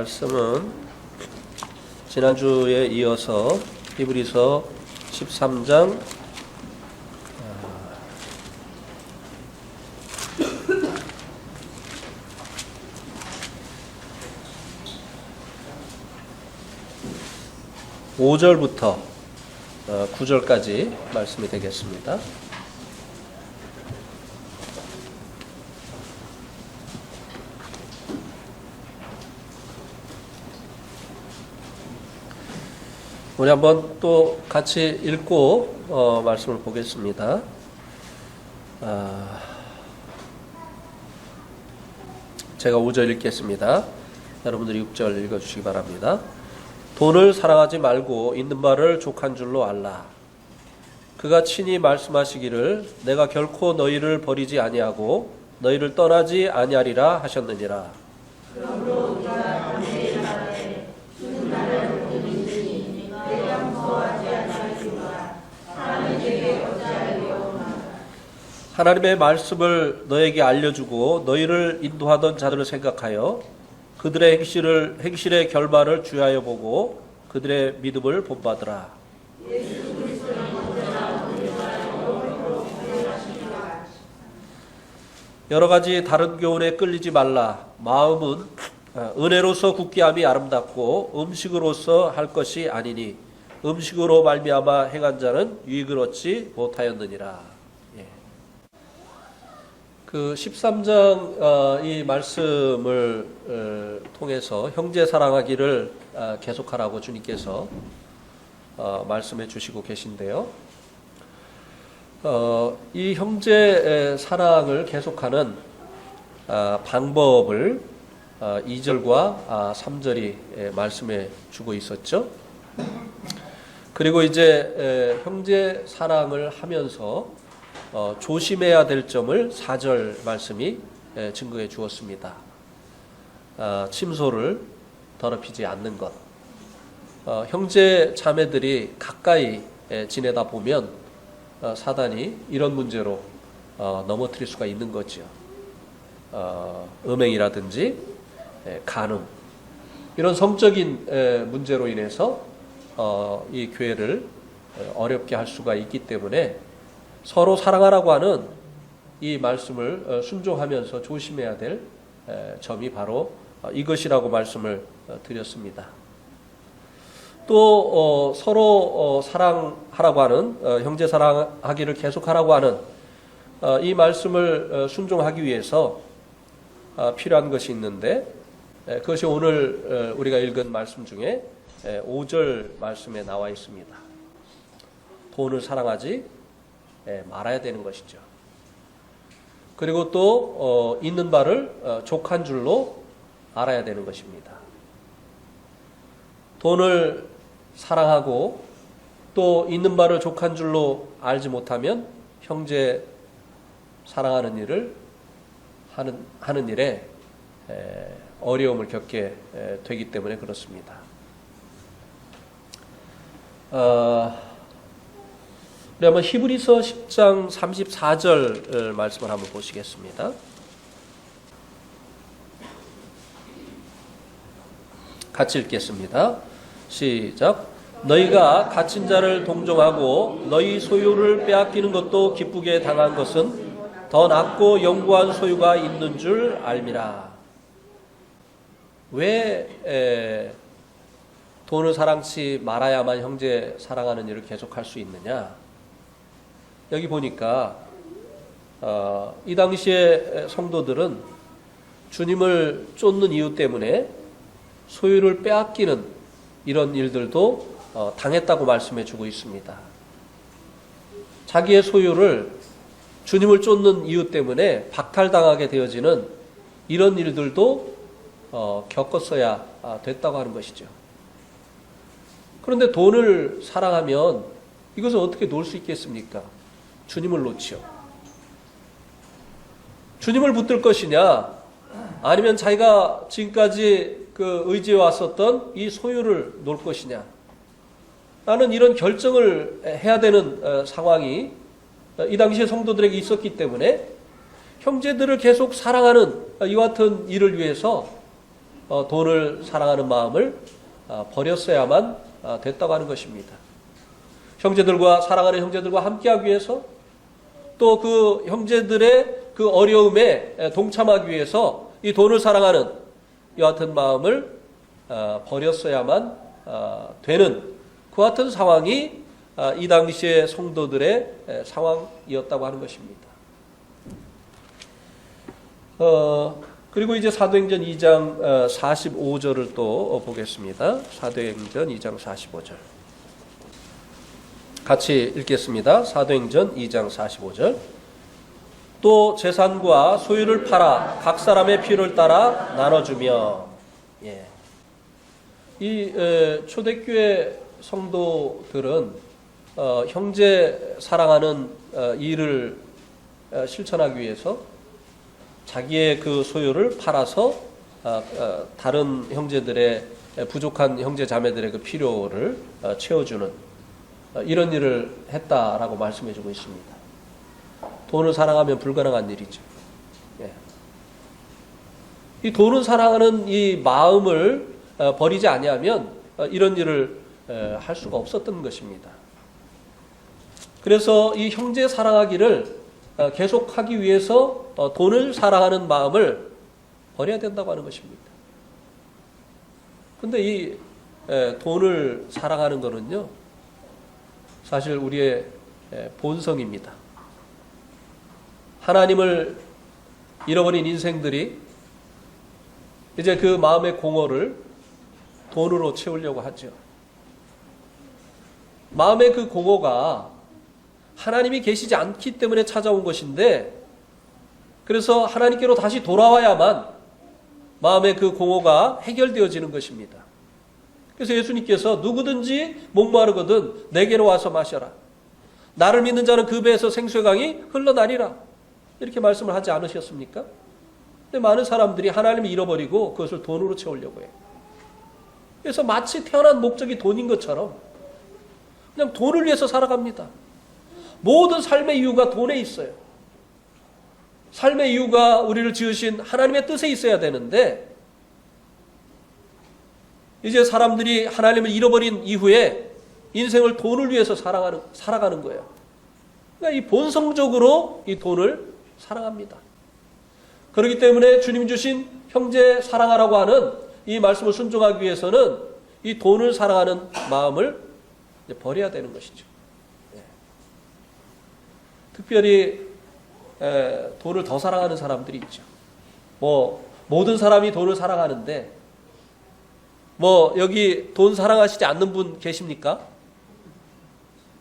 말씀은 지난주에 이어서 히브리서 13장 5절부터 9절까지 말씀이 되겠습니다. 우리 한번 또 같이 읽고 말씀을 보겠습니다. 제가 5절 읽겠습니다. 여러분들이 6절 읽어주시기 바랍니다. 돈을 사랑하지 말고 있는 바를 족한 줄로 알라. 그가 친히 말씀하시기를 내가 결코 너희를 버리지 아니하고 너희를 떠나지 아니하리라 하셨느니라. 그러므로 우리가 담대히 말하되 주는 나를 곧 믿으니 내가 무서워하지 아니하리라. 사람이 내게 어찌하리오나. 하나님의 말씀을 너에게 알려주고 너희를 인도하던 자들을 생각하여 그들의 행실의 결말을 주의하여 보고 그들의 믿음을 본받으라. 여러 가지 다른 교훈에 끌리지 말라. 마음은 은혜로서 굳게 함이 아름답고 음식으로서 할 것이 아니니 음식으로 말미암아 행한 자는 유익을 얻지 못하였느니라. 그 13장 이 말씀을 통해서 형제 사랑하기를 계속하라고 주님께서 말씀해 주시고 계신데요. 이 형제 사랑을 계속하는 방법을 2절과 3절이 말씀해 주고 있었죠. 그리고 이제 형제 사랑을 하면서 조심해야 될 점을 4절 말씀이 증거해 주었습니다. 침소를 더럽히지 않는 것. 형제 자매들이 가까이 지내다 보면 사단이 이런 문제로 넘어뜨릴 수가 있는 거죠. 음행이라든지 간음 이런 성적인 문제로 인해서 이 교회를 어렵게 할 수가 있기 때문에 서로 사랑하라고 하는 이 말씀을 순종하면서 조심해야 될 점이 바로 이것이라고 말씀을 드렸습니다. 또 서로 사랑하라고 하는 형제 사랑하기를 계속하라고 하는 이 말씀을 순종하기 위해서 필요한 것이 있는데 그것이 오늘 우리가 읽은 말씀 중에 5절 말씀에 나와 있습니다. 돈을 사랑하지 말아야 되는 것이죠. 그리고 또 있는 바를 족한 줄로 알아야 되는 것입니다. 돈을 사랑하고 또 있는 바를 족한 줄로 알지 못하면 형제 사랑하는 일을 하는 일에 어려움을 겪게 되기 때문에 그렇습니다. 우리 한번 히브리서 10장 34절 말씀을 한번 보시겠습니다. 같이 읽겠습니다. 시작. 너희가 갇힌 자를 동정하고 너희 소유를 빼앗기는 것도 기쁘게 당한 것은 더 낫고 영구한 소유가 있는 줄 알미라. 왜 돈을 사랑치 말아야만 형제 사랑하는 일을 계속할 수 있느냐? 여기 보니까 이 당시에 성도들은 주님을 쫓는 이유 때문에 소유를 빼앗기는 이런 일들도 당했다고 말씀해 주고 있습니다. 자기의 소유를 주님을 쫓는 이유 때문에 박탈당하게 되어지는 이런 일들도 겪었어야 됐다고 하는 것이죠. 그런데 돈을 사랑하면 이것을 어떻게 놓을 수 있겠습니까? 주님을 놓지요. 주님을 붙들 것이냐 아니면 자기가 지금까지 의지해 왔었던 이 소유를 놓을 것이냐 라는 이런 결정을 해야 되는 상황이 이 당시에 성도들에게 있었기 때문에 형제들을 계속 사랑하는 이와 같은 일을 위해서 돈을 사랑하는 마음을 버렸어야만 됐다고 하는 것입니다. 형제들과 사랑하는 형제들과 함께하기 위해서 또 그 형제들의 그 어려움에 동참하기 위해서 이 돈을 사랑하는 이와 같은 마음을 버렸어야만 되는 그와 같은 상황이 이 당시의 성도들의 상황이었다고 하는 것입니다. 그리고 이제 사도행전 2장 45절을 또 보겠습니다. 사도행전 2장 45절. 같이 읽겠습니다. 사도행전 2장 45절. 또 재산과 소유를 팔아 각 사람의 필요를 따라 나눠주며. 예. 이 초대교회 성도들은 형제 사랑하는 일을 실천하기 위해서 자기의 그 소유를 팔아서 다른 형제들의 부족한 형제 자매들의 그 필요를 채워주는 이런 일을 했다라고 말씀해 주고 있습니다. 돈을 사랑하면 불가능한 일이죠. 예. 이 돈을 사랑하는 이 마음을 버리지 아니하면 이런 일을 할 수가 없었던 것입니다. 그래서 이 형제 사랑하기를 계속하기 위해서 돈을 사랑하는 마음을 버려야 된다고 하는 것입니다. 근데 이 돈을 사랑하는 것은요, 사실 우리의 본성입니다. 하나님을 잃어버린 인생들이 이제 그 마음의 공허를 돈으로 채우려고 하죠. 마음의 그 공허가 하나님이 계시지 않기 때문에 찾아온 것인데, 그래서 하나님께로 다시 돌아와야만 마음의 그 공허가 해결되어지는 것입니다. 그래서 예수님께서 누구든지 목마르거든 내게로 와서 마셔라. 나를 믿는 자는 그 배에서 생수의 강이 흘러나리라. 이렇게 말씀을 하지 않으셨습니까? 근데 많은 사람들이 하나님을 잃어버리고 그것을 돈으로 채우려고 해요. 그래서 마치 태어난 목적이 돈인 것처럼 그냥 돈을 위해서 살아갑니다. 모든 삶의 이유가 돈에 있어요. 삶의 이유가 우리를 지으신 하나님의 뜻에 있어야 되는데, 이제 사람들이 하나님을 잃어버린 이후에 인생을 돈을 위해서 살아가는 거예요. 그러니까 이 본성적으로 이 돈을 사랑합니다. 그렇기 때문에 주님 주신 형제 사랑하라고 하는 이 말씀을 순종하기 위해서는 이 돈을 사랑하는 마음을 버려야 되는 것이죠. 특별히 돈을 더 사랑하는 사람들이 있죠. 모든 사람이 돈을 사랑하는데 여기 돈 사랑하시지 않는 분 계십니까?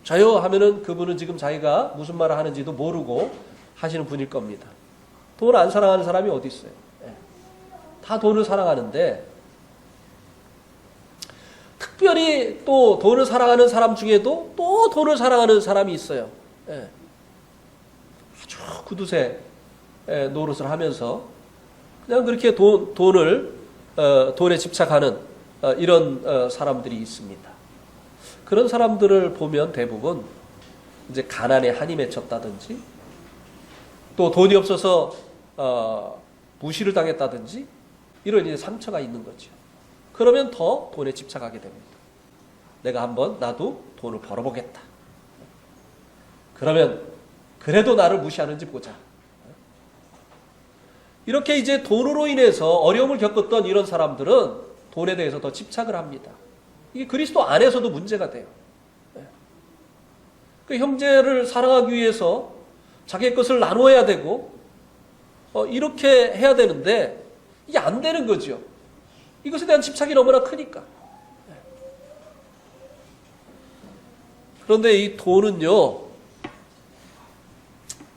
저요 하면은 그분은 지금 자기가 무슨 말을 하는지도 모르고 하시는 분일 겁니다. 돈 안 사랑하는 사람이 어디 있어요? 다 돈을 사랑하는데, 특별히 또 돈을 사랑하는 사람 중에도 또 돈을 사랑하는 사람이 있어요. 아주 구두쇠 노릇을 하면서 그냥 그렇게 돈에 집착하는 이런 사람들이 있습니다. 그런 사람들을 보면 대부분 이제 가난에 한이 맺혔다든지, 또 돈이 없어서 무시를 당했다든지, 이런 이제 상처가 있는 거죠. 그러면 더 돈에 집착하게 됩니다. 내가 한번 나도 돈을 벌어보겠다. 그러면 그래도 나를 무시하는지 보자. 이렇게 이제 돈으로 인해서 어려움을 겪었던 이런 사람들은 돈에 대해서 더 집착을 합니다. 이게 그리스도 안에서도 문제가 돼요. 그 형제를 사랑하기 위해서 자기의 것을 나눠야 되고 이렇게 해야 되는데 이게 안 되는 거죠. 이것에 대한 집착이 너무나 크니까. 그런데 이 돈은요,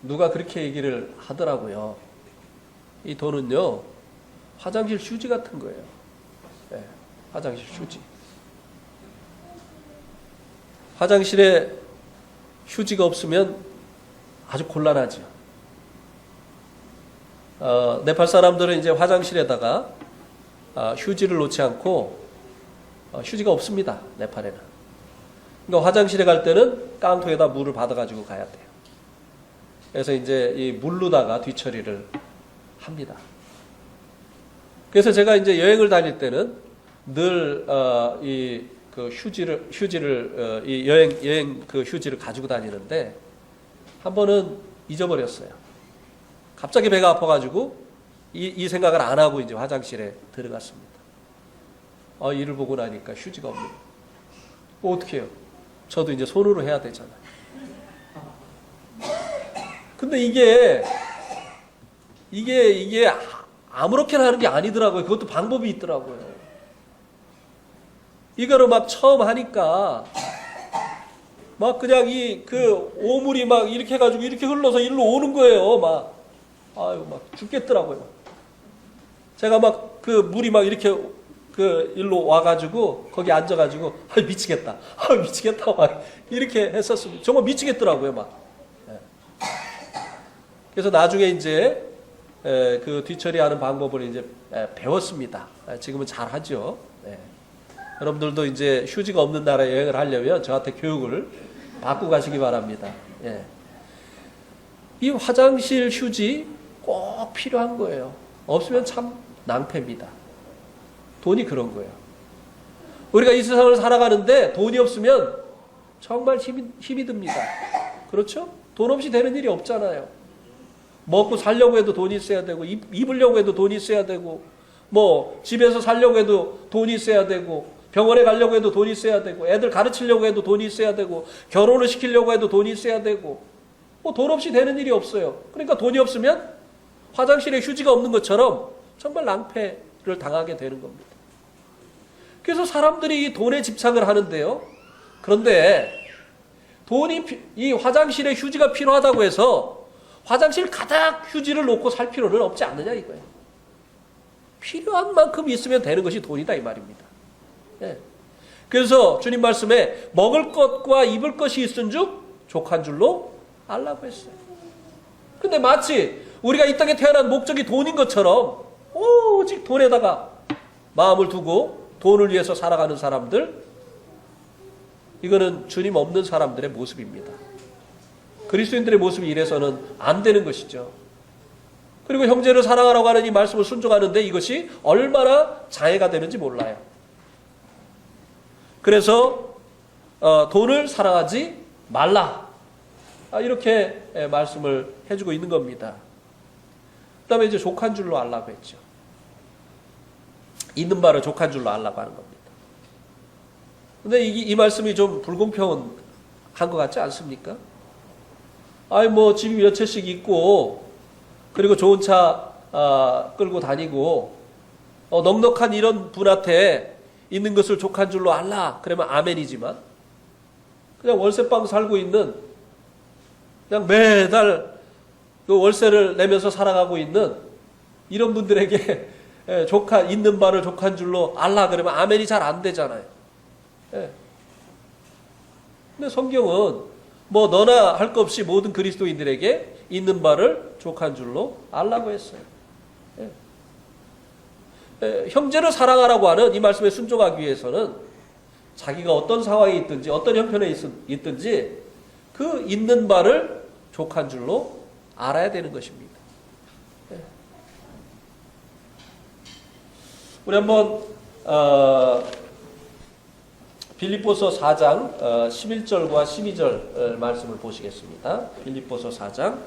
누가 그렇게 얘기를 하더라고요. 이 돈은요, 화장실 휴지 같은 거예요. 화장실 휴지. 화장실에 휴지가 없으면 아주 곤란하죠. 네팔 사람들은 이제 화장실에다가 휴지를 놓지 않고 휴지가 없습니다. 네팔에는. 그러니까 화장실에 갈 때는 깡통에다 물을 받아가지고 가야 돼요. 그래서 이제 이 물로다가 뒤처리를 합니다. 그래서 제가 이제 여행을 다닐 때는 늘 이 그 휴지를 이 여행 그 휴지를 가지고 다니는데 한 번은 잊어버렸어요. 갑자기 배가 아파가지고 이 생각을 안 하고 이제 화장실에 들어갔습니다. 이를 보고 나니까 휴지가 없는 거예요. 어떻게 해요? 저도 이제 손으로 해야 되잖아요. 근데 이게 아무렇게나 하는 게 아니더라고요. 그것도 방법이 있더라고요. 이거를 막 처음 하니까 막 그냥 그 오물이 막 이렇게 해가지고 이렇게 흘러서 일로 오는 거예요. 막 죽겠더라고요. 제가 막 그 물이 막 이렇게 그 일로 와가지고 거기 앉아가지고 미치겠다. 미치겠다. 막 이렇게 했었습니다. 정말 미치겠더라고요. 막. 그래서 나중에 이제 그 뒤처리하는 방법을 이제 배웠습니다. 지금은 잘 하죠. 여러분들도 이제 휴지가 없는 나라에 여행을 하려면 저한테 교육을 받고 가시기 바랍니다. 이 화장실 휴지 꼭 필요한 거예요. 없으면 참 낭패입니다. 돈이 그런 거예요. 우리가 이 세상을 살아가는데 돈이 없으면 정말 힘이 듭니다. 그렇죠? 돈 없이 되는 일이 없잖아요. 먹고 살려고 해도 돈이 있어야 되고, 입으려고 해도 돈이 있어야 되고, 뭐 집에서 살려고 해도 돈이 있어야 되고, 병원에 가려고 해도 돈이 있어야 되고, 애들 가르치려고 해도 돈이 있어야 되고, 결혼을 시키려고 해도 돈이 있어야 되고, 뭐 돈 없이 되는 일이 없어요. 그러니까 돈이 없으면 화장실에 휴지가 없는 것처럼 정말 낭패를 당하게 되는 겁니다. 그래서 사람들이 이 돈에 집착을 하는데요. 그런데 이 화장실에 휴지가 필요하다고 해서 화장실 가득 휴지를 놓고 살 필요는 없지 않느냐 이거예요. 필요한 만큼 있으면 되는 것이 돈이다 이 말입니다. 그래서 주님 말씀에 먹을 것과 입을 것이 있은즉 족한 줄로 알라고 했어요. 근데 마치 우리가 이 땅에 태어난 목적이 돈인 것처럼 오직 돈에다가 마음을 두고 돈을 위해서 살아가는 사람들, 이거는 주님 없는 사람들의 모습입니다. 그리스도인들의 모습이 이래서는 안 되는 것이죠. 그리고 형제를 사랑하라고 하는 이 말씀을 순종하는데 이것이 얼마나 장애가 되는지 몰라요. 그래서 돈을 사랑하지 말라, 이렇게 말씀을 해주고 있는 겁니다. 그 다음에 이제 족한 줄로 알라고 했죠. 있는 바를 족한 줄로 알라고 하는 겁니다. 근데 이 말씀이 좀 불공평한 것 같지 않습니까? 뭐 집이 몇 채씩 있고, 그리고 좋은 차 끌고 다니고, 넉넉한 이런 분한테 있는 것을 족한 줄로 알라, 그러면 아멘이지만, 그냥 월세방 살고 있는, 그냥 매달 그 월세를 내면서 살아가고 있는 이런 분들에게 있는 바를 족한 줄로 알라 그러면 아멘이 잘 안 되잖아요. 근데 성경은 뭐 너나 할 것 없이 모든 그리스도인들에게 있는 바를 족한 줄로 알라고 했어요. 형제를 사랑하라고 하는 이 말씀에 순종하기 위해서는 자기가 어떤 상황에 있든지 어떤 형편에 있든지 그 있는 바를 족한 줄로 알아야 되는 것입니다. 우리 한번 빌립보서 4장 11절과 12절 말씀을 보시겠습니다. 빌립보서 4장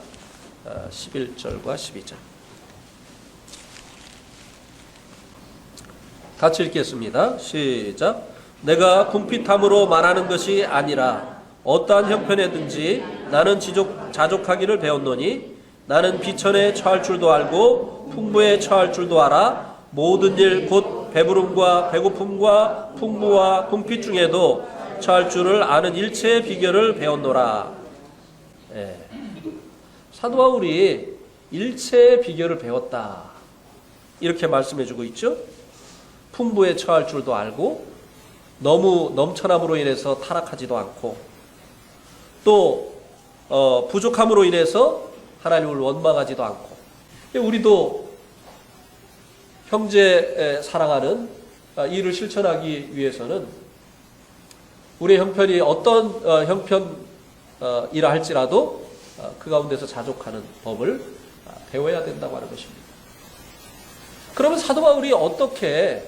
11절과 12절 같이 읽겠습니다. 시작. 내가 궁핍함으로 말하는 것이 아니라 어떠한 형편에든지 나는 자족하기를 배웠노니 나는 비천에 처할 줄도 알고 풍부에 처할 줄도 알아 모든 일 곧 배부름과 배고픔과 풍부와 궁핍 중에도 처할 줄을 아는 일체의 비결을 배웠노라. 사도 바울이 일체의 비결을 배웠다 이렇게 말씀해주고 있죠. 풍부에 처할 줄도 알고 너무 넘쳐남으로 인해서 타락하지도 않고 또 부족함으로 인해서 하나님을 원망하지도 않고, 우리도 형제 사랑하는 일을 실천하기 위해서는 우리의 형편이 어떤 형편이라 할지라도 그 가운데서 자족하는 법을 배워야 된다고 하는 것입니다. 그러면 사도 바울이 어떻게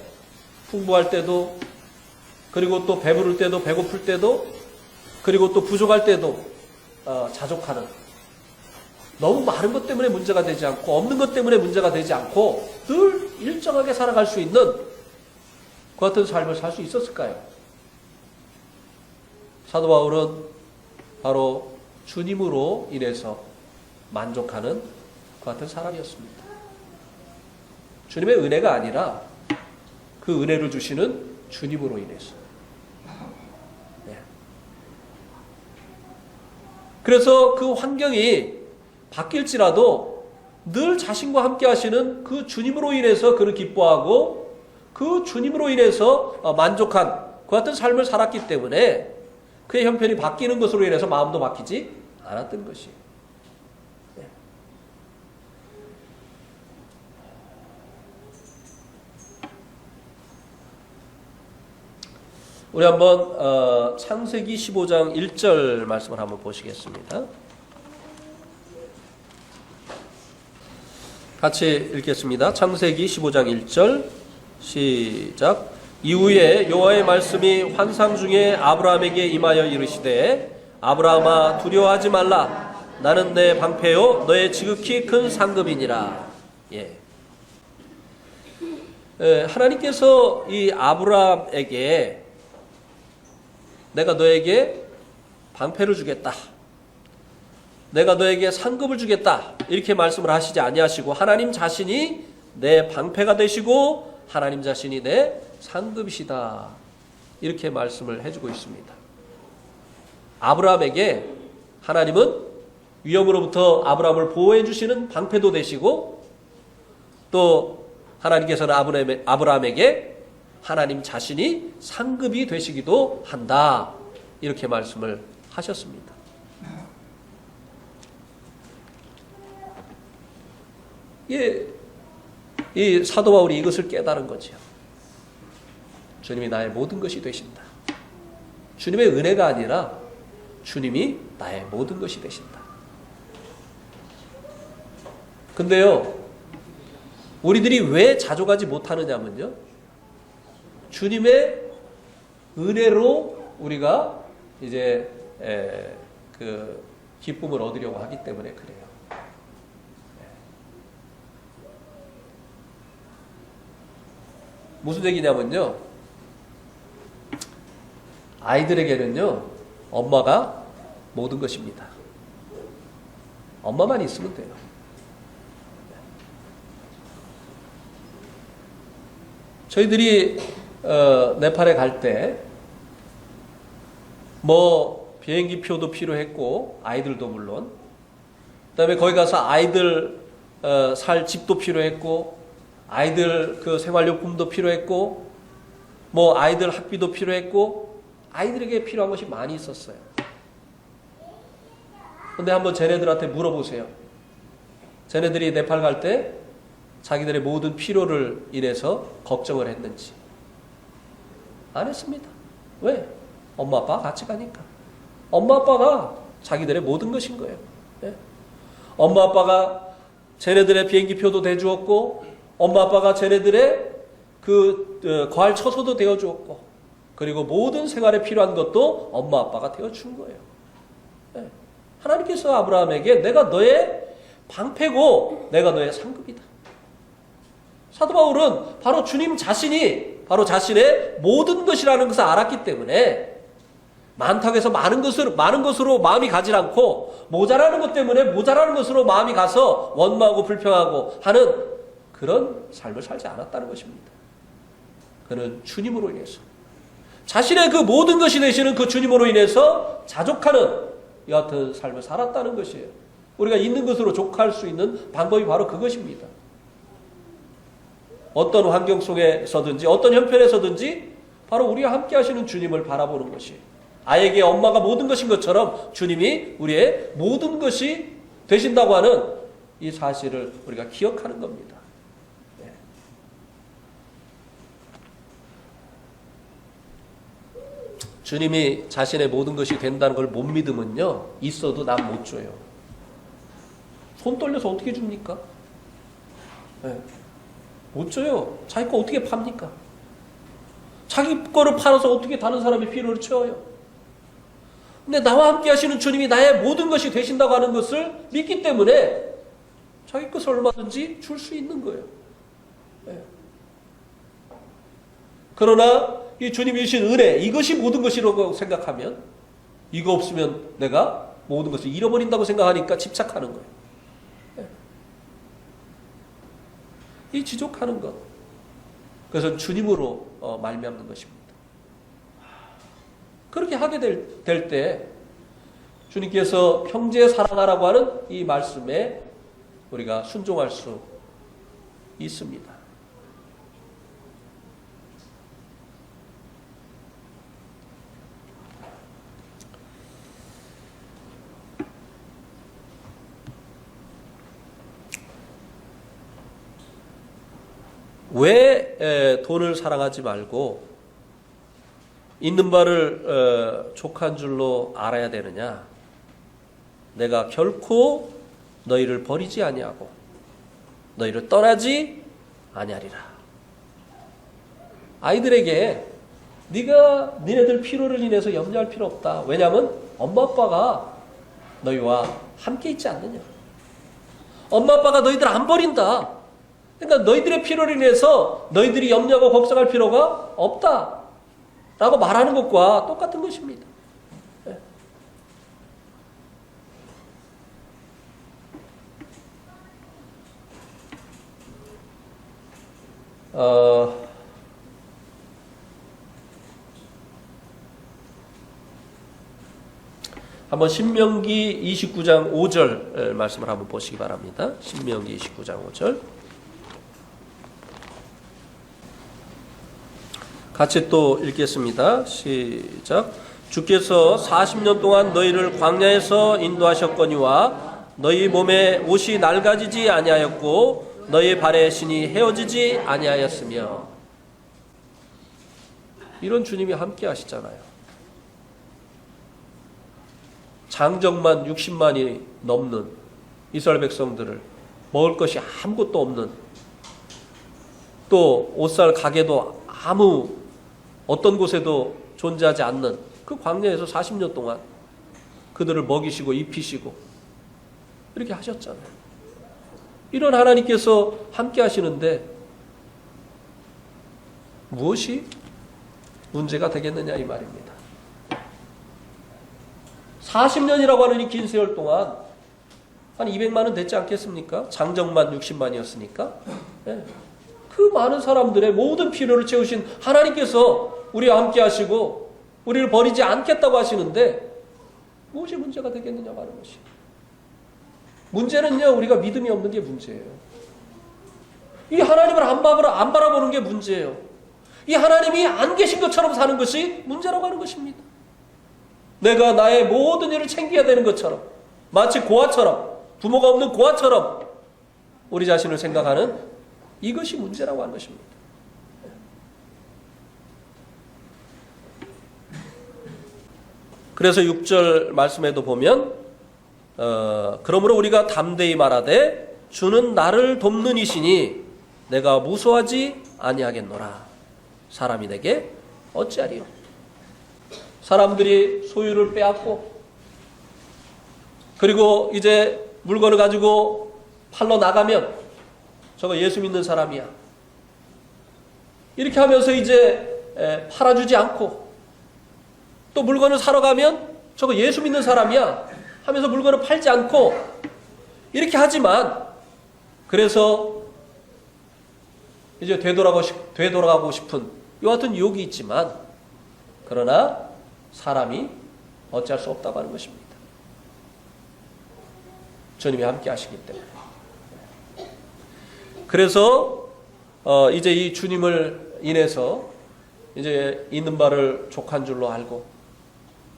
풍부할 때도, 그리고 또 배부를 때도, 배고플 때도, 그리고 또 부족할 때도 자족하는, 너무 많은 것 때문에 문제가 되지 않고 없는 것 때문에 문제가 되지 않고 늘 일정하게 살아갈 수 있는 그 같은 삶을 살 수 있었을까요? 사도 바울은 바로 주님으로 인해서 만족하는 그 같은 사람이었습니다. 주님의 은혜가 아니라 그 은혜를 주시는 주님으로 인해서. 네. 그래서 그 환경이 바뀔지라도 늘 자신과 함께 하시는 그 주님으로 인해서 그를 기뻐하고 그 주님으로 인해서 만족한 그 같은 삶을 살았기 때문에 그의 형편이 바뀌는 것으로 인해서 마음도 바뀌지 않았던 것이에요. 네. 우리 한번 창세기 15장 1절 말씀을 한번 보시겠습니다. 같이 읽겠습니다. 창세기 15장 1절 시작. 이후에 여호와의 말씀이 환상 중에 아브라함에게 임하여 이르시되 아브라함아 두려워하지 말라. 나는 내 방패요 너의 지극히 큰 상급이니라. 예. 하나님께서 이 아브라함에게 내가 너에게 방패를 주겠다, 내가 너에게 상급을 주겠다 이렇게 말씀을 하시지 아니하시고 하나님 자신이 내 방패가 되시고 하나님 자신이 내 상급이시다 이렇게 말씀을 해주고 있습니다. 아브라함에게 하나님은 위험으로부터 아브라함을 보호해 주시는 방패도 되시고 또 하나님께서는 아브라함에게 하나님 자신이 상급이 되시기도 한다 이렇게 말씀을 하셨습니다. 예, 이 사도 바울이 이것을 깨달은 거죠. 주님이 나의 모든 것이 되신다. 주님의 은혜가 아니라 주님이 나의 모든 것이 되신다. 근데요, 우리들이 왜 자족하지 못하느냐면요, 주님의 은혜로 우리가 이제 그 기쁨을 얻으려고 하기 때문에 그래요. 무슨 얘기냐면요, 아이들에게는요 엄마가 모든 것입니다. 엄마만 있으면 돼요. 저희들이 네팔에 갈 때 뭐 비행기 표도 필요했고 아이들도 물론, 그다음에 거기 가서 아이들 살 집도 필요했고 아이들 그 생활용품도 필요했고 뭐 아이들 학비도 필요했고 아이들에게 필요한 것이 많이 있었어요. 근데 한번 쟤네들한테 물어보세요. 쟤네들이 네팔 갈 때 자기들의 모든 필요를 인해서 걱정을 했는지. 안 했습니다. 왜? 엄마 아빠가 같이 가니까. 엄마 아빠가 자기들의 모든 것인 거예요. 네? 엄마 아빠가 쟤네들의 비행기표도 대주었고 엄마 아빠가 쟤네들의 그 과일 처소도 되어주었고 그리고 모든 생활에 필요한 것도 엄마 아빠가 되어준 거예요. 네. 하나님께서 아브라함에게 내가 너의 방패고 내가 너의 상급이다. 사도 바울은 바로 주님 자신이 바로 자신의 모든 것이라는 것을 알았기 때문에 많다고 해서 많은 것으로 마음이 가지 않고 모자라는 것 때문에 모자라는 것으로 마음이 가서 원망하고 불평하고 하는 그런 삶을 살지 않았다는 것입니다. 그는 주님으로 인해서 자신의 그 모든 것이 되시는 그 주님으로 인해서 자족하는 이 같은 삶을 살았다는 것이에요. 우리가 있는 것으로 족할 수 있는 방법이 바로 그것입니다. 어떤 환경 속에서든지 어떤 형편에서든지 바로 우리와 함께 하시는 주님을 바라보는 것이, 아이에게 엄마가 모든 것인 것처럼 주님이 우리의 모든 것이 되신다고 하는 이 사실을 우리가 기억하는 겁니다. 네. 주님이 자신의 모든 것이 된다는 걸 못 믿으면요, 있어도 난 못 줘요. 손 떨려서 어떻게 줍니까? 네. 못 줘요. 자기 거 어떻게 팝니까? 자기 거를 팔아서 어떻게 다른 사람의 필요를 채워요? 근데 나와 함께 하시는 주님이 나의 모든 것이 되신다고 하는 것을 믿기 때문에 자기 것을 얼마든지 줄 수 있는 거예요. 네. 그러나 이 주님이 주신 은혜, 이것이 모든 것이라고 생각하면, 이거 없으면 내가 모든 것을 잃어버린다고 생각하니까 집착하는 거예요. 네. 이 지족하는 것, 그것은 주님으로 말미암는 것입니다. 그렇게 하게 될 때 주님께서 형제 사랑하라고 하는 이 말씀에 우리가 순종할 수 있습니다. 왜 돈을 사랑하지 말고 있는 바를 족한 줄로 알아야 되느냐? 내가 결코 너희를 버리지 아니하고 너희를 떠나지 아니하리라. 아이들에게 네가 니네들 필요를 인해서 염려할 필요 없다. 왜냐하면 엄마 아빠가 너희와 함께 있지 않느냐. 엄마 아빠가 너희들 안 버린다. 그러니까 너희들의 필요를 인해서 너희들이 염려하고 걱정할 필요가 없다 라고 말하는 것과 똑같은 것입니다. 네. 한번 신명기 29장 5절 말씀을 한번 보시기 바랍니다. 신명기 29장 5절 같이 또 읽겠습니다. 시작. 주께서 40년 동안 너희를 광야에서 인도하셨거니와 너희 몸에 옷이 낡아지지 아니하였고 너희 발에 신이 헤어지지 아니하였으며. 이런 주님이 함께 하시잖아요. 장정만 60만이 넘는 이스라엘 백성들을 먹을 것이 아무것도 없는, 또 옷살 가게도 아무 어떤 곳에도 존재하지 않는 그 광야에서 40년 동안 그들을 먹이시고 입히시고 이렇게 하셨잖아요. 이런 하나님께서 함께 하시는데 무엇이 문제가 되겠느냐 이 말입니다. 40년이라고 하는 이 긴 세월 동안 한 200만은 됐지 않겠습니까? 장정만 60만이었으니까. 네. 그 많은 사람들의 모든 필요를 채우신 하나님께서 우리와 함께 하시고 우리를 버리지 않겠다고 하시는데 무엇이 문제가 되겠느냐고 하는 것이. 문제는요, 우리가 믿음이 없는 게 문제예요. 이 하나님을 안 바라보는 게 문제예요. 이 하나님이 안 계신 것처럼 사는 것이 문제라고 하는 것입니다. 내가 나의 모든 일을 챙겨야 되는 것처럼, 마치 고아처럼, 부모가 없는 고아처럼 우리 자신을 생각하는 이것이 문제라고 하는 것입니다. 그래서 6절 말씀에도 보면 그러므로 우리가 담대히 말하되 주는 나를 돕는 이시니 내가 무소하지 아니하겠노라. 사람이 내게 어찌하리요. 사람들이 소유를 빼앗고 그리고 이제 물건을 가지고 팔러 나가면 저거 예수 믿는 사람이야. 이렇게 하면서 이제 팔아주지 않고 또 물건을 사러 가면 저거 예수 믿는 사람이야 하면서 물건을 팔지 않고 이렇게 하지만 그래서 이제 되돌아가고 싶은 이와 같은 유혹이 있지만 그러나 사람이 어찌할 수 없다고 하는 것입니다. 주님이 함께 하시기 때문에. 그래서 이제 이 주님을 인해서 이제 있는 바를 족한 줄로 알고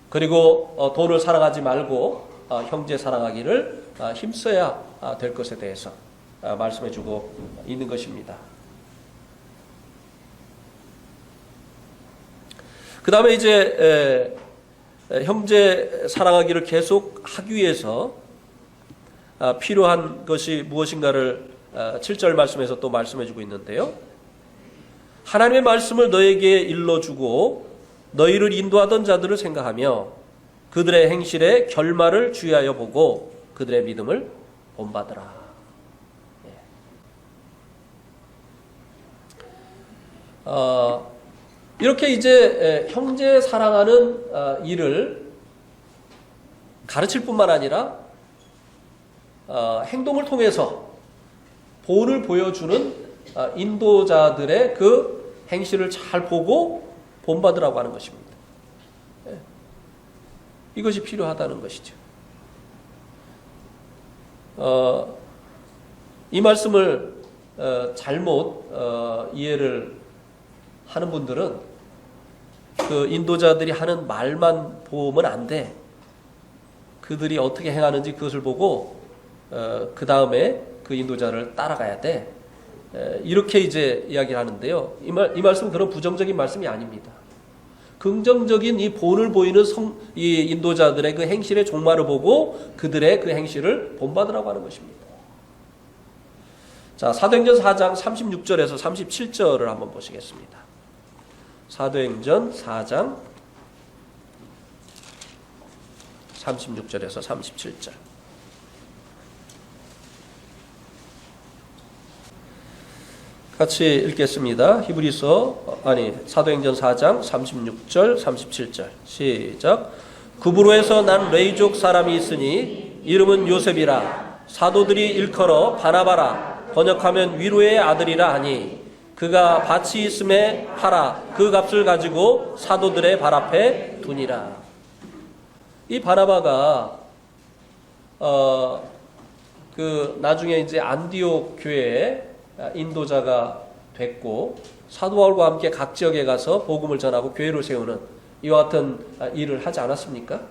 그리고 돈을 사랑하지 말고 형제 사랑하기를 힘써야 될 것에 대해서 말씀해 주고 있는 것입니다. 그 다음에 이제 형제 사랑하기를 계속 하기 위해서 필요한 것이 무엇인가를 7절 말씀에서 또 말씀해주고 있는데요. 하나님의 말씀을 너에게 일러주고 너희를 인도하던 자들을 생각하며 그들의 행실의 결말을 주의하여 보고 그들의 믿음을 본받으라. 이렇게 이제 형제 사랑하는 일을 가르칠 뿐만 아니라 행동을 통해서 본을 보여주는 인도자들의 그 행실을 잘 보고 본받으라고 하는 것입니다. 이것이 필요하다는 것이죠. 이 말씀을 잘못 이해를 하는 분들은 그 인도자들이 하는 말만 보면 안 돼. 그들이 어떻게 행하는지 그것을 보고 그 다음에 그 인도자를 따라가야 돼. 이렇게 이제 이야기를 하는데요. 이 말씀은 그런 부정적인 말씀이 아닙니다. 긍정적인 이 본을 보이는 이 인도자들의 그 행실의 종말을 보고 그들의 그 행실을 본받으라고 하는 것입니다. 자, 사도행전 4장 36절에서 37절을 한번 보시겠습니다. 사도행전 4장 36절에서 37절. 같이 읽겠습니다. 사도행전 4장 36절 37절 시작. 구브로에서 난 레이족 사람이 있으니 이름은 요셉이라. 사도들이 일컬어 바나바라 번역하면 위로의 아들이라 하니 그가 밭이 있음에 팔아 그 값을 가지고 사도들의 발 앞에 두니라. 이 바나바가 나중에 이제 안디옥 교회에 인도자가 됐고 사도 바울과 함께 각 지역에 가서 복음을 전하고 교회를 세우는 이와 같은 일을 하지 않았습니까?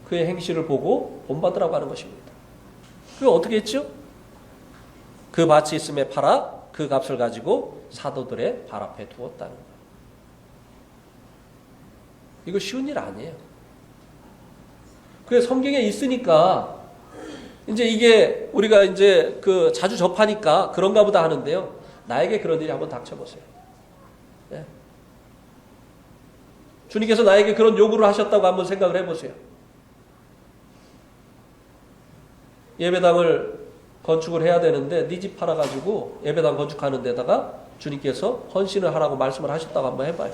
그의 행실을 보고 본받으라고 하는 것입니다. 그걸 어떻게 했죠? 그 밭이 있음에 팔아 그 값을 가지고 사도들의 발 앞에 두었다는 거예요. 이거 쉬운 일 아니에요. 그게 성경에 있으니까 이제 이게 우리가 이제 자주 접하니까 그런가 보다 하는데요. 나에게 그런 일이 한번 닥쳐보세요. 네. 주님께서 나에게 그런 요구를 하셨다고 한번 생각을 해보세요. 예배당을 건축을 해야 되는데 네 집 팔아가지고 예배당 건축하는 데다가 주님께서 헌신을 하라고 말씀을 하셨다고 한번 해봐요.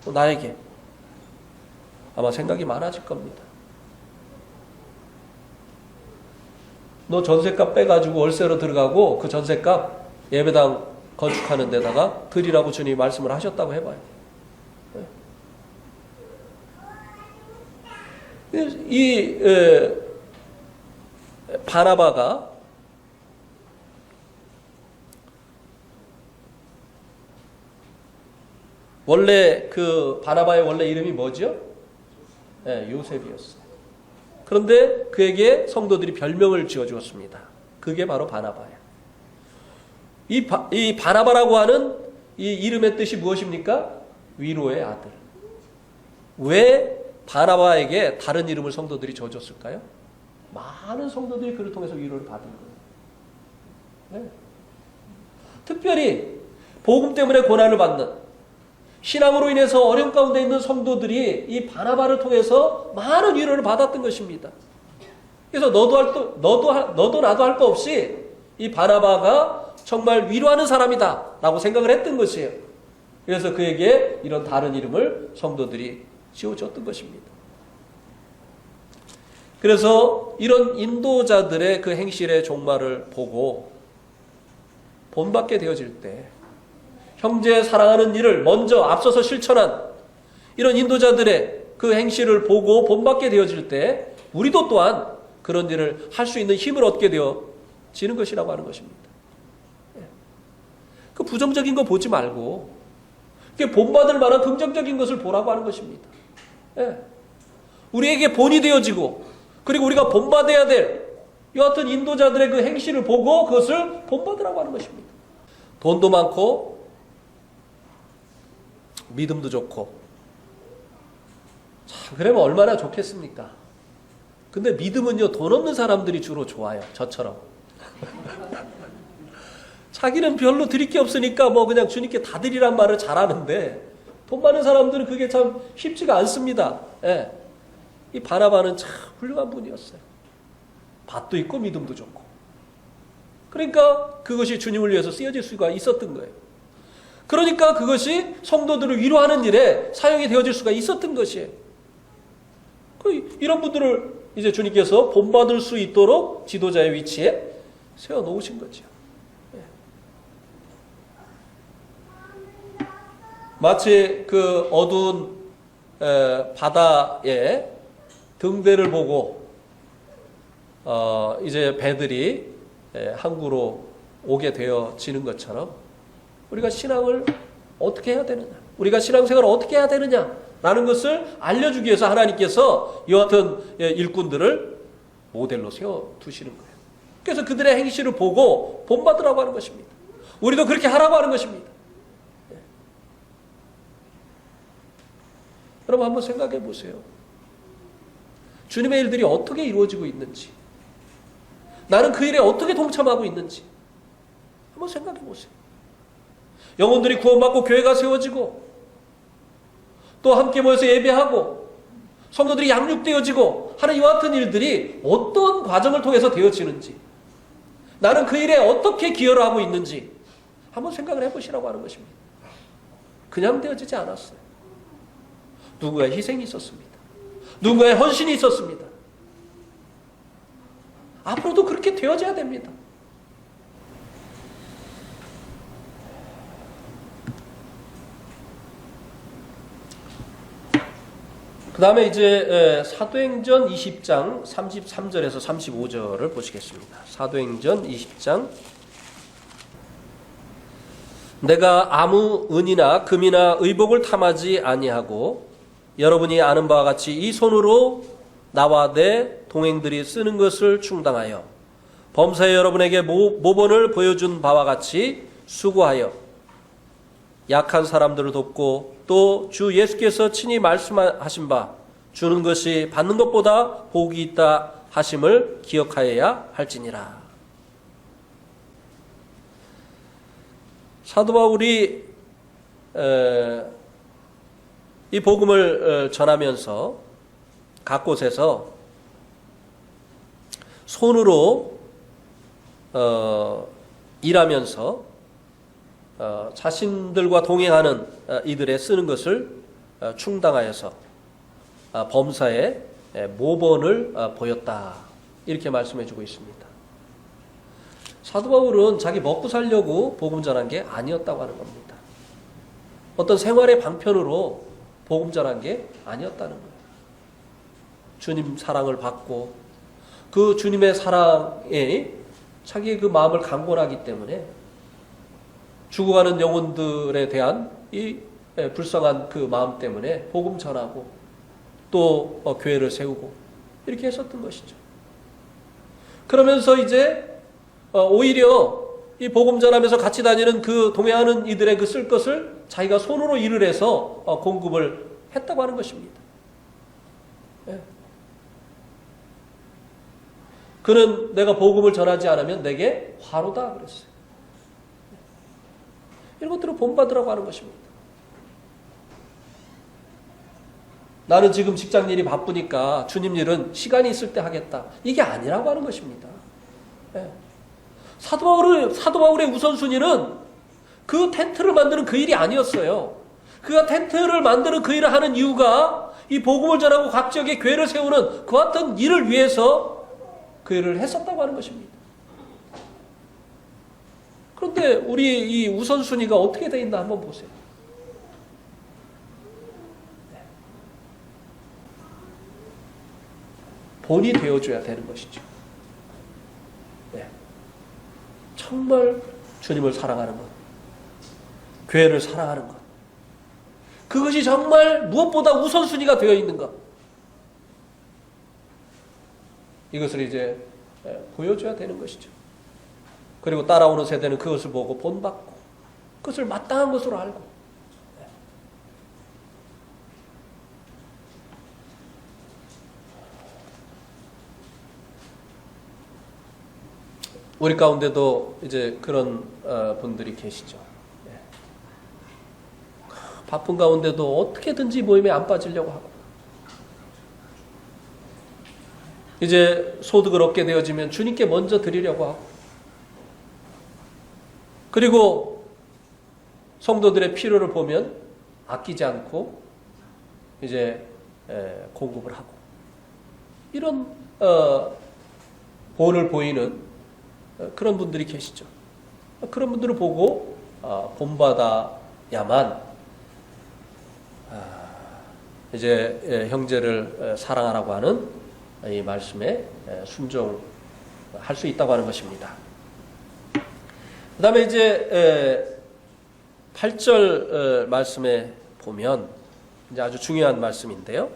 나에게 아마 생각이 많아질 겁니다. 너 전셋값 빼가지고 월세로 들어가고 그 전셋값 예배당 건축하는 데다가 드리라고 주님이 말씀을 하셨다고 해봐요. 이 바나바가 원래 그 바나바의 원래 이름이 뭐죠? 네, 요셉이었어요. 그런데 그에게 성도들이 별명을 지어주었습니다. 그게 바로 바나바예요. 이 바나바라고 하는 이 이름의 뜻이 무엇입니까? 위로의 아들. 왜 바나바에게 다른 이름을 성도들이 지어줬을까요? 많은 성도들이 그를 통해서 위로를 받은 거예요. 네. 특별히 복음 때문에 고난을 받는 신앙으로 인해서 어려움 가운데 있는 성도들이 이 바나바를 통해서 많은 위로를 받았던 것입니다. 그래서 너도 나도 할 거 없이 이 바나바가 정말 위로하는 사람이다 라고 생각을 했던 것이에요. 그래서 그에게 이런 다른 이름을 성도들이 지어줬던 것입니다. 그래서 이런 인도자들의 그 행실의 종말을 보고 본받게 되어질 때 형제 사랑하는 일을 먼저 앞서서 실천한 이런 인도자들의 그 행실을 보고 본받게 되어질 때 우리도 또한 그런 일을 할 수 있는 힘을 얻게 되어지는 것이라고 하는 것입니다. 그 부정적인 거 보지 말고 본받을 만한 긍정적인 것을 보라고 하는 것입니다. 우리에게 본이 되어지고 그리고 우리가 본받아야 될 이와 같은 인도자들의 그 행실을 보고 그것을 본받으라고 하는 것입니다. 돈도 많고 믿음도 좋고 참 그러면 얼마나 좋겠습니까? 근데 믿음은요, 돈 없는 사람들이 주로 좋아요. 저처럼. 자기는 별로 드릴 게 없으니까 뭐 그냥 주님께 다 드리란 말을 잘하는데 돈 많은 사람들은 그게 참 쉽지가 않습니다. 예. 이 바나바는 참 훌륭한 분이었어요. 밭도 있고 믿음도 좋고. 그러니까 그것이 주님을 위해서 쓰여질 수가 있었던 거예요. 그러니까 그것이 성도들을 위로하는 일에 사용이 되어질 수가 있었던 것이에요. 이런 분들을 이제 주님께서 본받을 수 있도록 지도자의 위치에 세워놓으신 거죠. 마치 그 어두운 바다에 등대를 보고 이제 배들이 항구로 오게 되어지는 것처럼 우리가 신앙을 어떻게 해야 되느냐, 우리가 신앙생활을 어떻게 해야 되느냐라는 것을 알려주기 위해서 하나님께서 이와 같은 일꾼들을 모델로 세워두시는 거예요. 그래서 그들의 행실을 보고 본받으라고 하는 것입니다. 우리도 그렇게 하라고 하는 것입니다. 여러분 한번 생각해 보세요. 주님의 일들이 어떻게 이루어지고 있는지, 나는 그 일에 어떻게 동참하고 있는지 한번 생각해 보세요. 영혼들이 구원받고 교회가 세워지고 또 함께 모여서 예배하고 성도들이 양육되어지고 하는 이와 같은 일들이 어떤 과정을 통해서 되어지는지, 나는 그 일에 어떻게 기여를 하고 있는지 한번 생각을 해보시라고 하는 것입니다. 그냥 되어지지 않았어요. 누군가의 희생이 있었습니다. 누군가의 헌신이 있었습니다. 앞으로도 그렇게 되어져야 됩니다. 그 다음에 이제 사도행전 20장 33절에서 35절을 보시겠습니다. 사도행전 20장. 내가 아무 은이나 금이나 의복을 탐하지 아니하고 여러분이 아는 바와 같이 이 손으로 나와 내 동행들이 쓰는 것을 충당하여 범사에 여러분에게 모본을 보여준 바와 같이 수고하여 약한 사람들을 돕고 또 주 예수께서 친히 말씀하신 바 주는 것이 받는 것보다 복이 있다 하심을 기억하여야 할지니라. 사도 바울이 이 복음을 전하면서 각 곳에서 손으로 일하면서 자신들과 동행하는 이들의 쓰는 것을 충당하여서 범사에 모본을 보였다. 이렇게 말씀해주고 있습니다. 사도 바울은 자기 먹고 살려고 복음 전한 게 아니었다고 하는 겁니다. 어떤 생활의 방편으로 복음 전한 게 아니었다는 거예요. 주님 사랑을 받고 그 주님의 사랑에 자기의 그 마음을 강권하기 때문에 죽어가는 영혼들에 대한 이 불쌍한 그 마음 때문에 복음 전하고 또 교회를 세우고 이렇게 했었던 것이죠. 그러면서 이제 오히려 이 복음 전하면서 같이 다니는 그 동행하는 이들의 그 쓸 것을 자기가 손으로 일을 해서 공급을 했다고 하는 것입니다. 예. 그는 내가 복음을 전하지 않으면 내게 화로다 그랬어요. 이런 것들을 본받으라고 하는 것입니다. 나는 지금 직장 일이 바쁘니까 주님 일은 시간이 있을 때 하겠다. 이게 아니라고 하는 것입니다. 예. 사도 바울의 우선순위는 그 텐트를 만드는 그 일이 아니었어요. 그가 텐트를 만드는 그 일을 하는 이유가 이 복음을 전하고 각 지역에 교회를 세우는 그와 같은 일을 위해서 그 일을 했었다고 하는 것입니다. 그런데 우리 이 우선순위가 어떻게 되어 있나 한번 보세요. 본이 되어줘야 되는 것이죠. 네. 정말 주님을 사랑하는 것, 교회를 사랑하는 것, 그것이 정말 무엇보다 우선순위가 되어 있는 것, 이것을 이제 보여줘야 되는 것이죠. 그리고 따라오는 세대는 그것을 보고 본받고 그것을 마땅한 것으로 알고, 우리 가운데도 이제 그런 분들이 계시죠. 예. 바쁜 가운데도 어떻게든지 모임에 안 빠지려고 하고, 이제 소득을 얻게 되어지면 주님께 먼저 드리려고 하고, 그리고 성도들의 필요를 보면 아끼지 않고 이제 공급을 하고, 이런 본을 보이는 그런 분들이 계시죠. 그런 분들을 보고 본받아야만 이제 형제를 사랑하라고 하는 이 말씀에 순종할 수 있다고 하는 것입니다. 그 다음에 이제 8절 말씀에 보면 이제 아주 중요한 말씀인데요.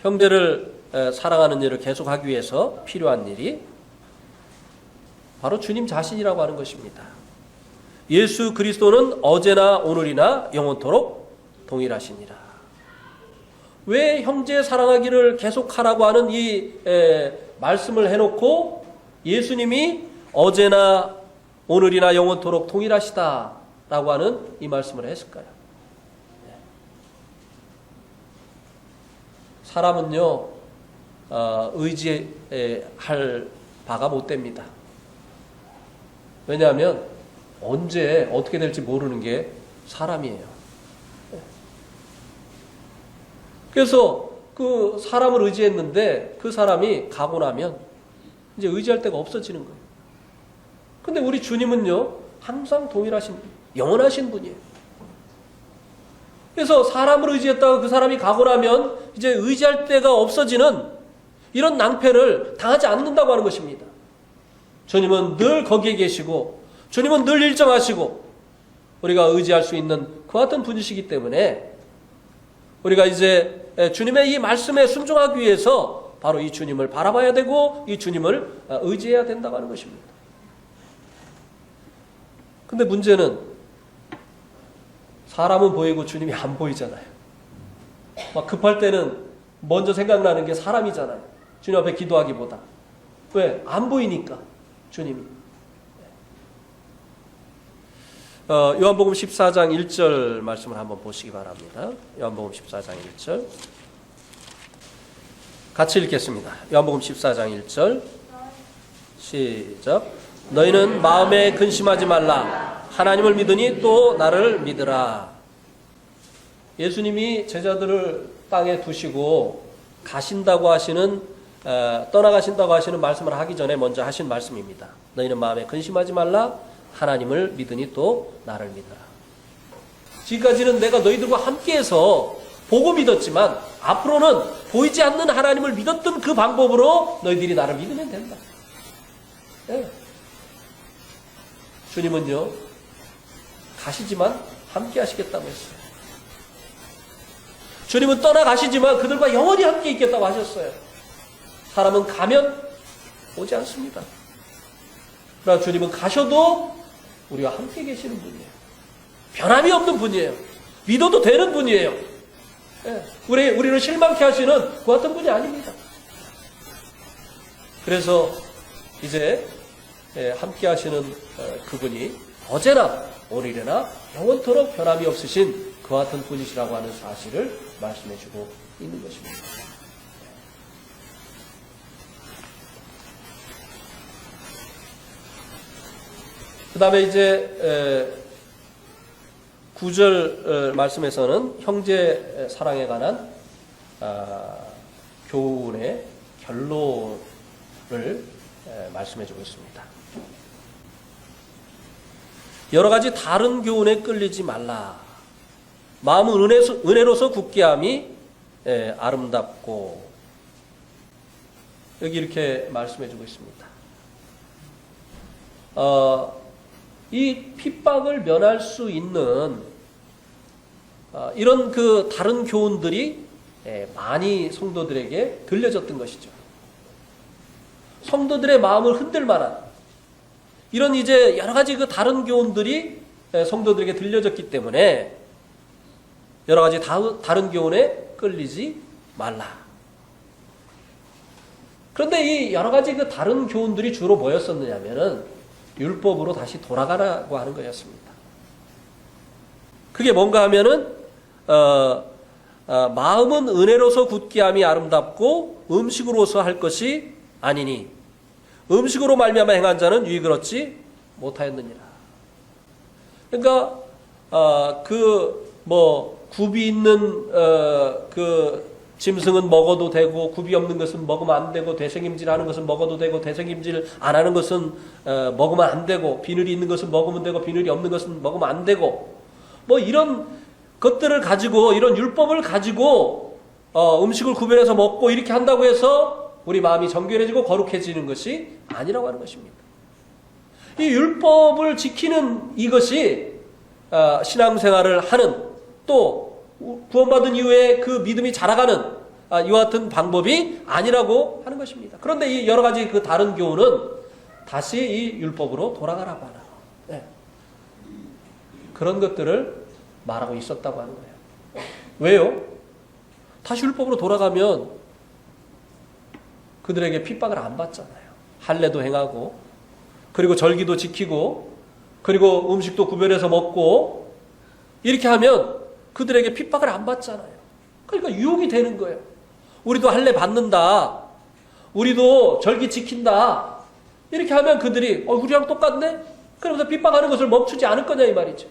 형제를 사랑하는 일을 계속하기 위해서 필요한 일이 바로 주님 자신이라고 하는 것입니다. 예수 그리스도는 어제나 오늘이나 영원토록 동일하시니라. 왜 형제 사랑하기를 계속하라고 하는 이 말씀을 해놓고 예수님이 어제나 오늘이나 영원토록 동일하시다라고 하는 이 말씀을 했을까요? 사람은요, 의지할 바가 못 됩니다. 왜냐하면 언제 어떻게 될지 모르는 게 사람이에요. 그래서 그 사람을 의지했는데 그 사람이 가고 나면 이제 의지할 데가 없어지는 거예요. 근데 우리 주님은요, 항상 동일하신, 영원하신 분이에요. 그래서 사람을 의지했다가 그 사람이 가고 나면 이제 의지할 데가 없어지는 이런 낭패를 당하지 않는다고 하는 것입니다. 주님은 늘 거기에 계시고, 주님은 늘 일정하시고, 우리가 의지할 수 있는 그와 같은 분이시기 때문에 우리가 이제 주님의 이 말씀에 순종하기 위해서 바로 이 주님을 바라봐야 되고 이 주님을 의지해야 된다고 하는 것입니다. 근데 문제는 사람은 보이고 주님이 안 보이잖아요. 막 급할 때는 먼저 생각나는 게 사람이잖아요. 주님 앞에 기도하기보다. 왜? 안 보이니까 주님이. 요한복음 14장 1절 말씀을 한번 보시기 바랍니다. 요한복음 14장 1절 같이 읽겠습니다. 요한복음 14장 1절 시작. 너희는 마음에 근심하지 말라. 하나님을 믿으니 또 나를 믿으라. 예수님이 제자들을 땅에 두시고 가신다고 하시는 떠나가신다고 하시는 말씀을 하기 전에 먼저 하신 말씀입니다. 너희는 마음에 근심하지 말라. 하나님을 믿으니 또 나를 믿어라. 지금까지는 내가 너희들과 함께해서 보고 믿었지만 앞으로는 보이지 않는 하나님을 믿었던 그 방법으로 너희들이 나를 믿으면 된다. 네. 주님은요, 가시지만 함께 하시겠다고 했어요. 주님은 떠나가시지만 그들과 영원히 함께 있겠다고 하셨어요. 사람은 가면 오지 않습니다. 그러나 주님은 가셔도 우리와 함께 계시는 분이에요. 변함이 없는 분이에요. 믿어도 되는 분이에요. 예, 우리를 실망케 하시는 그 같은 분이 아닙니다. 그래서 이제 함께 하시는 그분이 어제나 오늘이나 영원토록 변함이 없으신 그 같은 분이시라고 하는 사실을 말씀해주고 있는 것입니다. 그 다음에 이제 9절 말씀에서는 형제 사랑에 관한 교훈의 결론을 말씀해주고 있습니다. 여러 가지 다른 교훈에 끌리지 말라. 마음은 은혜로서 굳게 함이 아름답고, 여기 이렇게 말씀해주고 있습니다. 이 핍박을 면할 수 있는 이런 그 다른 교훈들이 많이 성도들에게 들려졌던 것이죠. 성도들의 마음을 흔들 만한 이런 이제 여러 가지 그 다른 교훈들이 성도들에게 들려졌기 때문에 여러 가지 다른 교훈에 끌리지 말라. 그런데 이 여러 가지 그 다른 교훈들이 주로 뭐였었느냐면은 율법으로 다시 돌아가라고 하는 거였습니다. 그게 뭔가 하면은 마음은 은혜로서 굳게 함이 아름답고 음식으로서 할 것이 아니니 음식으로 말미암아 행한 자는 유익을 얻지 못하였느니라. 그러니까 굽이 있는 그 짐승은 먹어도 되고 굽이 없는 것은 먹으면 안 되고 되새김질하는 것은 먹어도 되고 되새김질 안 하는 것은 먹으면 안 되고 비늘이 있는 것은 먹으면 되고 비늘이 없는 것은 먹으면 안 되고 뭐 이런 것들을 가지고 이런 율법을 가지고 음식을 구별해서 먹고 이렇게 한다고 해서 우리 마음이 정결해지고 거룩해지는 것이 아니라고 하는 것입니다. 이 율법을 지키는 이것이 신앙생활을 하는 또 구원받은 이후에 그 믿음이 자라가는 이와 같은 방법이 아니라고 하는 것입니다. 그런데 이 여러 가지 그 다른 교훈은 다시 이 율법으로 돌아가라고 하는 네. 그런 것들을 말하고 있었다고 하는 거예요. 왜요? 다시 율법으로 돌아가면 그들에게 핍박을 안 받잖아요. 할례도 행하고 그리고 절기도 지키고 그리고 음식도 구별해서 먹고 이렇게 하면 그들에게 핍박을 안 받잖아요. 그러니까 유혹이 되는 거예요. 우리도 할례 받는다. 우리도 절기 지킨다. 이렇게 하면 그들이 우리랑 똑같네? 그러면서 핍박하는 것을 멈추지 않을 거냐 이 말이죠.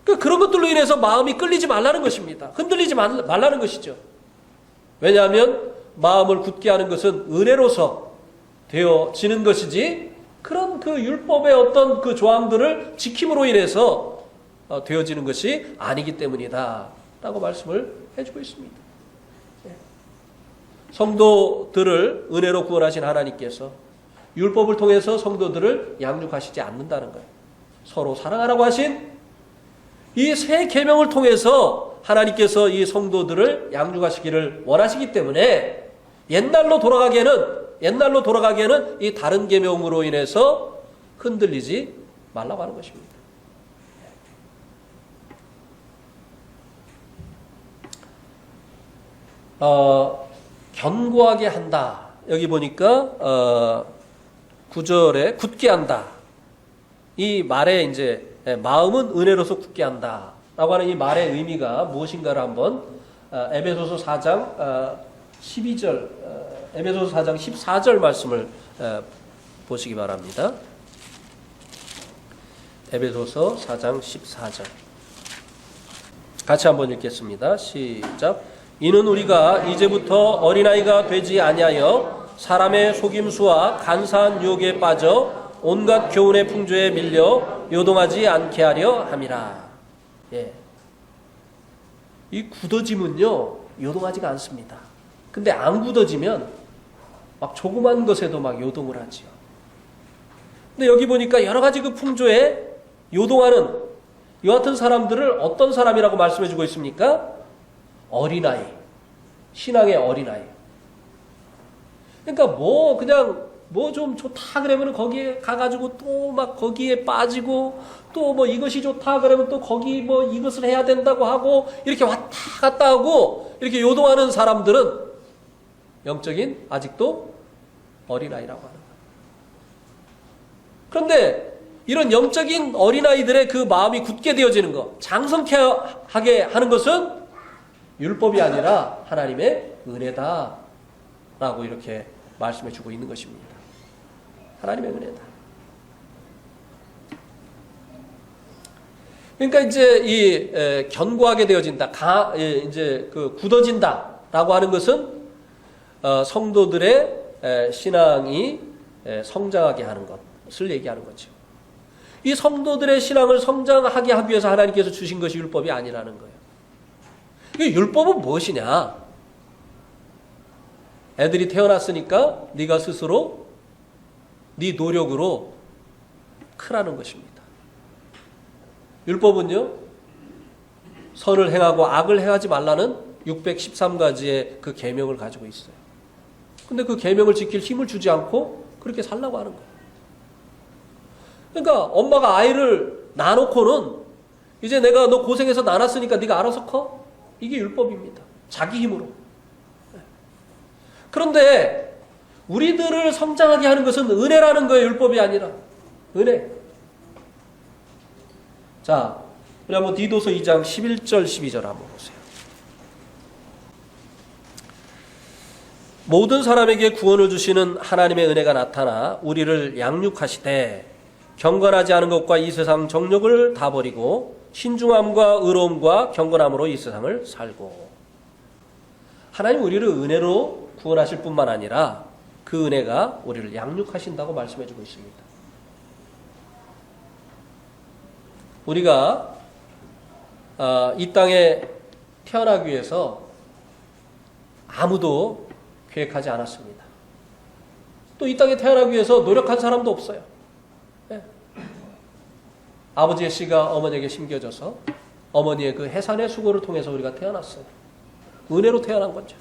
그러니까 그런 것들로 인해서 마음이 끌리지 말라는 것입니다. 흔들리지 말라는 것이죠. 왜냐하면 마음을 굳게 하는 것은 은혜로서 되어지는 것이지 그런 그 율법의 어떤 그 조항들을 지킴으로 인해서 되어지는 것이 아니기 때문이다 라고 말씀을 해주고 있습니다. 성도들을 은혜로 구원하신 하나님께서 율법을 통해서 성도들을 양육하시지 않는다는 거예요. 서로 사랑하라고 하신 이 새 계명을 통해서 하나님께서 이 성도들을 양육하시기를 원하시기 때문에 옛날로 돌아가기에는 이 다른 계명으로 인해서 흔들리지 말라고 하는 것입니다. 견고하게 한다. 여기 보니까 9절에 굳게 한다. 이 말에 이제 마음은 은혜로서 굳게 한다. 라고 하는 이 말의 의미가 무엇인가를 한번 에베소서 4장 12절 에베소서 4장 14절 말씀을 보시기 바랍니다. 에베소서 4장 14절 같이 한번 읽겠습니다. 시작. 이는 우리가 이제부터 어린아이가 되지 아니하여 사람의 속임수와 간사한 유혹에 빠져 온갖 교훈의 풍조에 밀려 요동하지 않게 하려 함이라. 예. 이 굳어짐은요 요동하지가 않습니다. 근데 안 굳어지면 막 조그만 것에도 막 요동을 하지요. 근데 여기 보니까 여러 가지 그 풍조에 요동하는 이 같은 사람들을 어떤 사람이라고 말씀해주고 있습니까? 어린아이, 신앙의 어린아이. 그러니까 그냥 좀 좋다 그러면 거기에 가가지고 또 막 거기에 빠지고 또 이것이 좋다 그러면 또 거기 이것을 해야 된다고 하고 이렇게 왔다 갔다 하고 이렇게 요동하는 사람들은 영적인 아직도 어린아이라고 하는 거예요. 그런데 이런 영적인 어린아이들의 그 마음이 굳게 되어지는 것, 장성케 하게 하는 것은 율법이 아니라 하나님의 은혜다라고 이렇게 말씀해 주고 있는 것입니다. 하나님의 은혜다. 그러니까 이제 이 견고하게 되어진다, 이제 그 굳어진다라고 하는 것은 성도들의 신앙이 성장하게 하는 것을 얘기하는 거죠. 이 성도들의 신앙을 성장하게 하기 위해서 하나님께서 주신 것이 율법이 아니라는 거예요. 이 율법은 무엇이냐? 애들이 태어났으니까 네가 스스로 네 노력으로 크라는 것입니다. 율법은요, 선을 행하고 악을 행하지 말라는 613가지의 그 계명을 가지고 있어요. 근데 그 계명을 지킬 힘을 주지 않고 그렇게 살라고 하는 거예요. 그러니까 엄마가 아이를 낳아놓고는 이제 내가 너 고생해서 낳았으니까 네가 알아서 커? 이게 율법입니다. 자기 힘으로. 그런데 우리들을 성장하게 하는 것은 은혜라는 거예요. 율법이 아니라. 은혜. 자, 우리 한번 디도서 2장 11절 12절 한번 보세요. 모든 사람에게 구원을 주시는 하나님의 은혜가 나타나 우리를 양육하시되 경건하지 않은 것과 이 세상 정욕을 다 버리고 신중함과 의로움과 경건함으로 이 세상을 살고. 하나님 우리를 은혜로 구원하실 뿐만 아니라 그 은혜가 우리를 양육하신다고 말씀해 주고 있습니다. 우리가 이 땅에 태어나기 위해서 아무도 계획하지 않았습니다. 또 이 땅에 태어나기 위해서 노력한 사람도 없어요. 네. 아버지의 씨가 어머니에게 심겨져서 어머니의 그 해산의 수고를 통해서 우리가 태어났어요. 은혜로 태어난 거죠.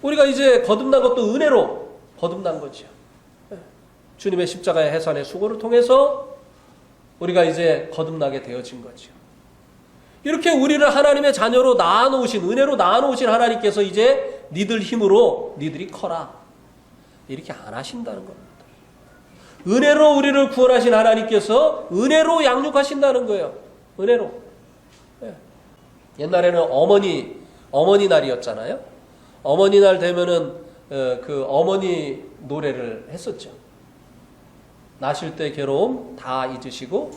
우리가 이제 거듭난 것도 은혜로 거듭난 거죠. 네. 주님의 십자가의 해산의 수고를 통해서 우리가 이제 거듭나게 되어진 거죠. 이렇게 우리를 하나님의 자녀로 낳아놓으신, 은혜로 낳아놓으신 하나님께서 이제 니들 힘으로 니들이 커라, 이렇게 안 하신다는 겁니다. 은혜로 우리를 구원하신 하나님께서 은혜로 양육하신다는 거예요. 은혜로. 네. 옛날에는 어머니 날이었잖아요. 어머니 날 되면은 그 어머니 노래를 했었죠. 나실 때 괴로움 다 잊으시고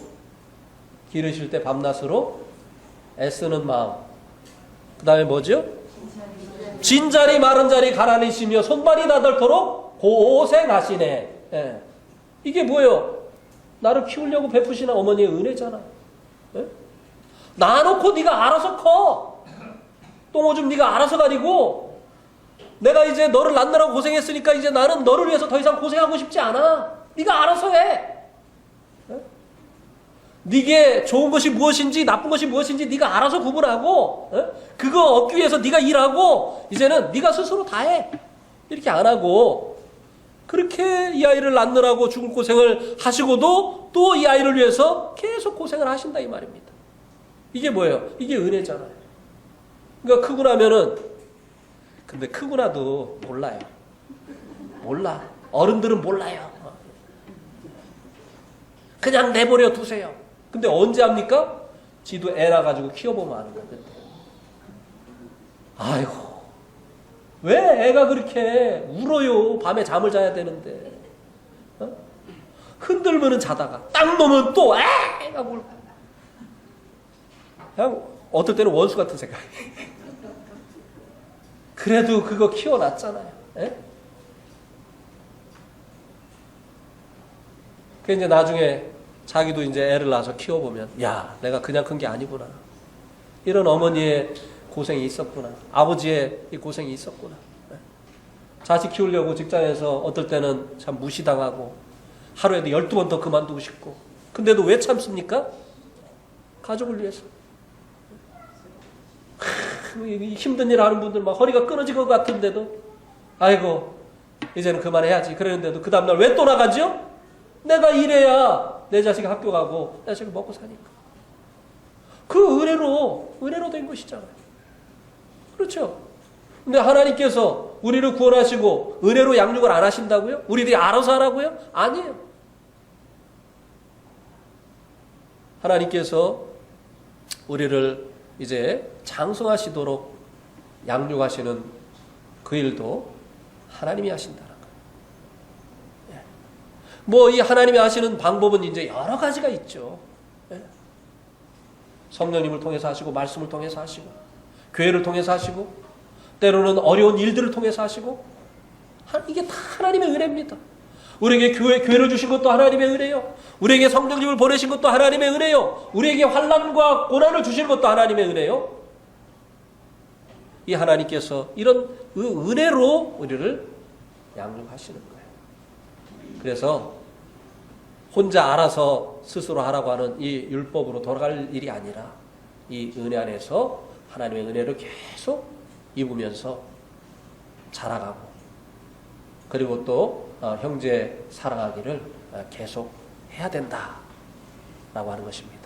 기르실 때 밤낮으로 애쓰는 마음. 그 다음에 뭐죠? 진자리 마른 자리 가라니시며 손발이 나닳도록 고생하시네. 예. 이게 뭐예요? 나를 키우려고 베푸시는 어머니의 은혜잖아. 예? 낳아놓고 네가 알아서 커. 똥오줌 네가 알아서 가리고, 내가 이제 너를 낳느라고 고생했으니까 이제 나는 너를 위해서 더 이상 고생하고 싶지 않아. 네가 알아서 해. 네게 좋은 것이 무엇인지 나쁜 것이 무엇인지 네가 알아서 구분하고, 그거 얻기 위해서 네가 일하고 이제는 네가 스스로 다 해. 이렇게 안 하고 그렇게 이 아이를 낳느라고 죽을 고생을 하시고도 또 이 아이를 위해서 계속 고생을 하신다 이 말입니다. 이게 뭐예요? 이게 은혜잖아요. 그러니까 크고 나면은, 근데 크고 나도 몰라요. 몰라. 어른들은 몰라요. 그냥 내버려 두세요. 근데 언제 합니까? 지도 애 낳아가지고 키워보면 아는 거예요. 아이고, 왜 애가 그렇게 울어요? 밤에 잠을 자야 되는데. 흔들면은 자다가 딱 놓으면 또 애가 울고. 그냥 어떨 때는 원수 같은 생각. 그래도 그거 키워놨잖아요. 그 이제 나중에 자기도 이제 애를 낳아서 키워보면, 야, 내가 그냥 큰 게 아니구나. 이런 어머니의 고생이 있었구나. 아버지의 이 고생이 있었구나. 자식 키우려고 직장에서 어떨 때는 참 무시당하고 하루에도 12번 더 그만두고 싶고, 근데도 왜 참습니까? 가족을 위해서. 힘든 일 하는 분들 막 허리가 끊어질 것 같은데도, 아이고 이제는 그만해야지 그러는데도 그 다음날 왜 또 나가죠? 내가 일해야 내 자식이 학교 가고 내 자식이 먹고 사니까. 그 은혜로 된 것이잖아요. 그렇죠? 근데 하나님께서 우리를 구원하시고 은혜로 양육을 안 하신다고요? 우리들이 알아서 하라고요? 아니에요. 하나님께서 우리를 이제 장성하시도록 양육하시는 그 일도 하나님이 하신다는 거예요. 뭐 이 하나님이 하시는 방법은 이제 여러 가지가 있죠. 성령님을 통해서 하시고, 말씀을 통해서 하시고, 교회를 통해서 하시고, 때로는 어려운 일들을 통해서 하시고, 이게 다 하나님의 은혜입니다. 우리에게 교회를 주신 것도 하나님의 은혜요. 우리에게 성령님을 보내신 것도 하나님의 은혜요. 우리에게 환난과 고난을 주신 것도 하나님의 은혜요. 이 하나님께서 이런 은혜로 우리를 양육하시는 거예요. 그래서 혼자 알아서 스스로 하라고 하는 이 율법으로 돌아갈 일이 아니라 이 은혜 안에서 하나님의 은혜를 계속 입으면서 자라가고, 그리고 또 형제 사랑하기를 계속 해야 된다라고 하는 것입니다.